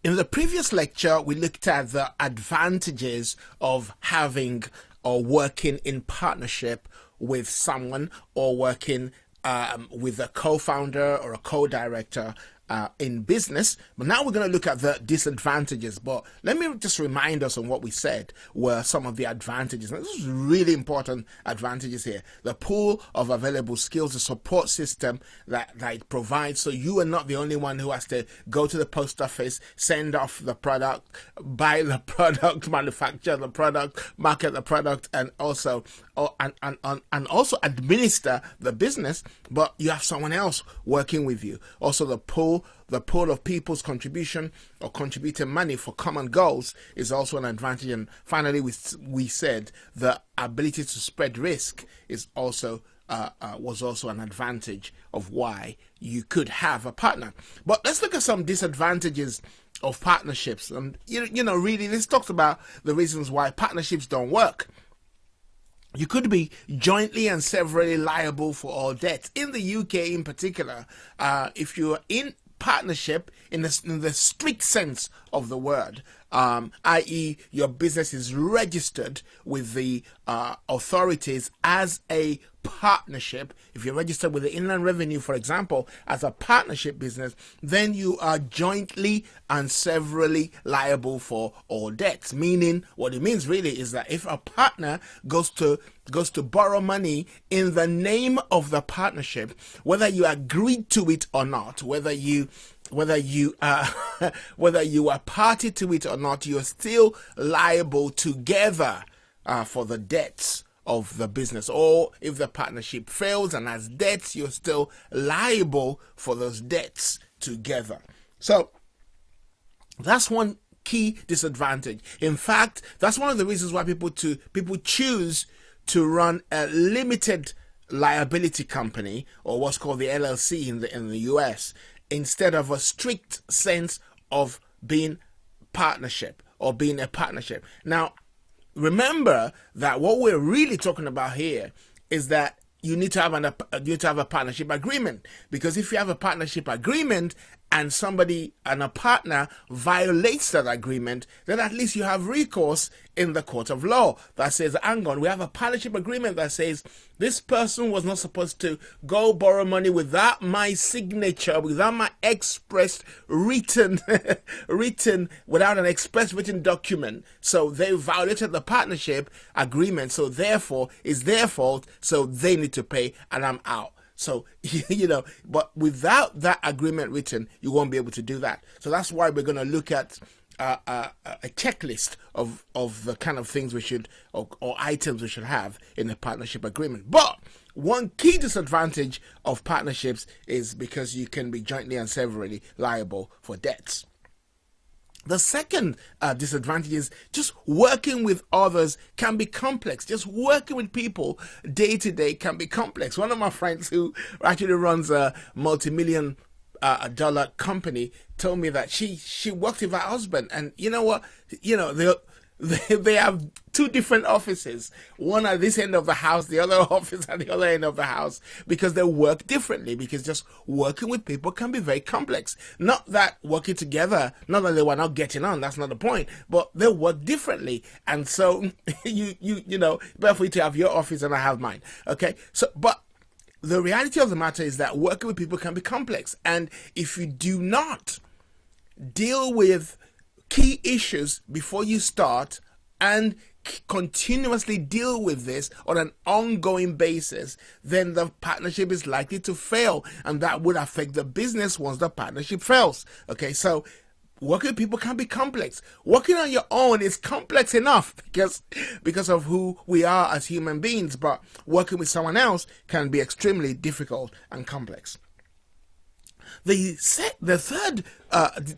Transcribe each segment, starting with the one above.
In the previous lecture, we looked at the advantages of having or working in partnership with someone, or working with a co-founder or a co-director in business. But now we're going to look at the disadvantages. But let me just remind us on what we said were some of the advantages. And this is really important advantages here. The pool of available skills, the support system that it provides. So you are not the only one who has to go to the post office, send off the product, buy the product, manufacture the product, market the product, and also also administer the business. But you have someone else working with you. Also, the pool of people's contribution or contributing money for common goals is also an advantage. And finally, we said the ability to spread risk is also was also an advantage of why you could have a partner. But let's look at some disadvantages of partnerships. And really, this talks about the reasons why partnerships don't work. You could be jointly and severally liable for all debts. In the UK in particular, if you're in partnership in the strict sense of the word, i.e. your business is registered with the authorities as a partnership. If you're registered with the Inland Revenue, for example, as a partnership business, then you are jointly and severally liable for all debts. Meaning, what it means really is that if a partner goes to borrow money in the name of the partnership, whether you agreed to it or not, whether you are party to it or not, you're still liable together for the debts of the business. Or if the partnership fails and has debts, you're still liable for those debts together. So that's one key disadvantage. In fact, that's one of the reasons why people choose to run a limited liability company, or what's called the LLC in the US, instead of a strict sense of being partnership or being a partnership. Now, remember that what we're really talking about here is that you need to have a partnership agreement, because if you have a partnership agreement and a partner violates that agreement, then at least you have recourse in the court of law that says, hang on, we have a partnership agreement that says this person was not supposed to go borrow money without my signature, without my express written without an express written document. So they violated the partnership agreement. So therefore, it's their fault. So they need to pay, and I'm out. So, but without that agreement written, you won't be able to do that. So that's why we're going to look at a checklist of the kind of things we should, or items we should have in a partnership agreement. But one key disadvantage of partnerships is because you can be jointly and severally liable for debts. The second disadvantage is just working with others can be complex. Just working with people day to day can be complex. One of my friends who actually runs a multi-million dollar company told me that she worked with her husband, and you know what? They have two different offices, one at this end of the house, the other office at the other end of the house, because they work differently, because just working with people can be very complex. Not that working together, not that they were not getting on, that's not the point, but they work differently. And so, better for you to have your office and I have mine. Okay. So, but the reality of the matter is that working with people can be complex. And if you do not deal with key issues before you start and continuously deal with this on an ongoing basis, then the partnership is likely to fail, and that would affect the business once the partnership fails. Okay, so working with people can be complex. Working on your own is complex enough because of who we are as human beings, but working with someone else can be extremely difficult and complex. The third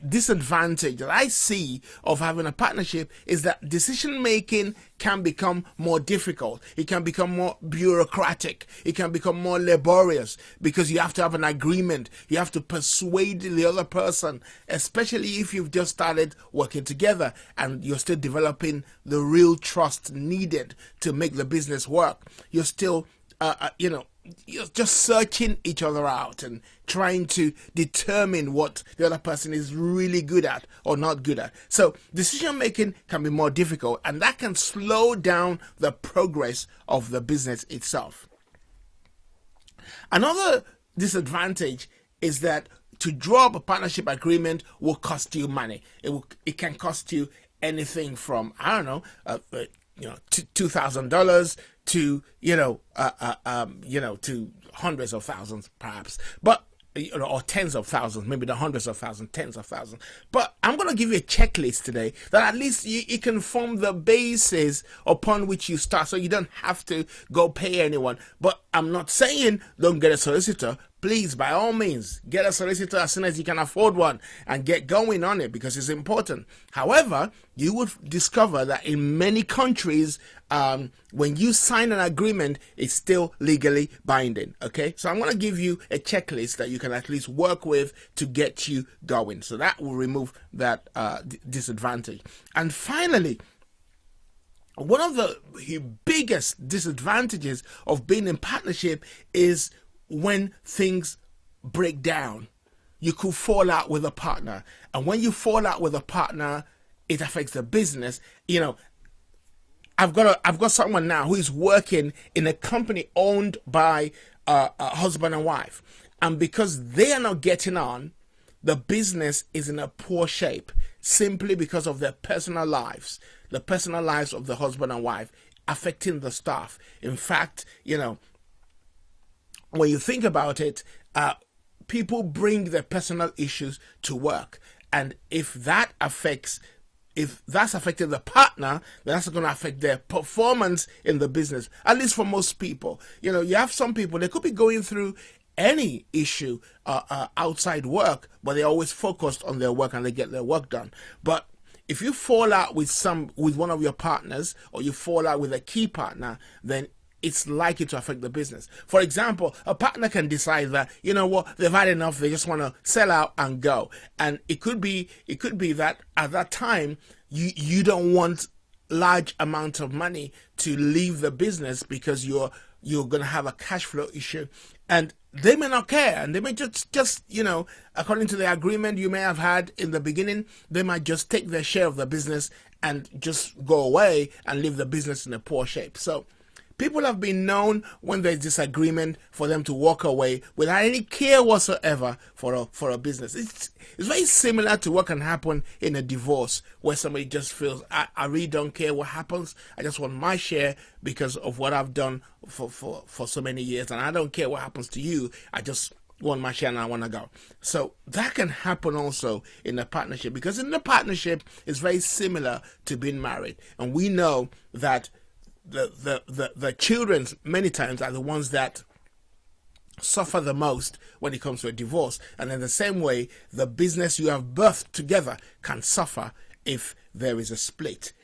disadvantage that I see of having a partnership is that decision making can become more difficult. It can become more bureaucratic. It can become more laborious because you have to have an agreement. You have to persuade the other person, especially if you've just started working together and you're still developing the real trust needed to make the business work. You're still, you're just searching each other out and trying to determine what the other person is really good at or not good at. So decision making can be more difficult, and that can slow down the progress of the business itself. Another disadvantage is that to draw up a partnership agreement will cost you money. It can cost you anything from, I don't know, $2,000 to to hundreds of thousands perhaps, but or tens of thousands, maybe the hundreds of thousands, tens of thousands. But I'm going to give you a checklist today that at least it can form the basis upon which you start, so you don't have to go pay anyone. But I'm not saying don't get a solicitor. Please, by all means, get a solicitor as soon as you can afford one and get going on it, because it's important. However, you would discover that in many countries, when you sign an agreement, it's still legally binding. Okay, so I'm going to give you a checklist that you can at least work with to get you going. So that will remove that disadvantage. And finally, one of the biggest disadvantages of being in partnership is when things break down. You could fall out with a partner, and when you fall out with a partner, it affects the business. I've got someone now who is working in a company owned by a husband and wife, and because they are not getting on, the business is in a poor shape simply because of their personal lives, the personal lives of the husband and wife affecting the staff. In fact, when you think about it, people bring their personal issues to work, and if that's affecting the partner, then that's going to affect their performance in the business. At least for most people, you have some people, they could be going through any issue outside work, but they're always focused on their work and they get their work done. But if you fall out with one of your partners, or you fall out with a key partner, then it's likely to affect the business. For example, a partner can decide that, they've had enough, they just want to sell out and go. And it could be that at that time, you don't want large amounts of money to leave the business because you're going to have a cash flow issue. And they may not care, and they may just according to the agreement you may have had in the beginning, they might just take their share of the business and just go away and leave the business in a poor shape. So people have been known, when there's disagreement, for them to walk away without any care whatsoever for a business. It's very similar to what can happen in a divorce, where somebody just feels, I really don't care what happens. I just want my share because of what I've done for so many years, and I don't care what happens to you. I just want my share and I want to go. So that can happen also in a partnership, because in the partnership it's very similar to being married, and we know that the children many times are the ones that suffer the most when it comes to a divorce. And in the same way, the business you have birthed together can suffer if there is a split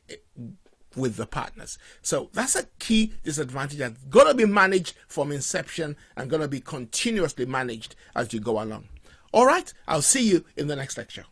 with the partners. So that's a key disadvantage that's going to be managed from inception and going to be continuously managed as you go along. All right, I'll see you in the next lecture.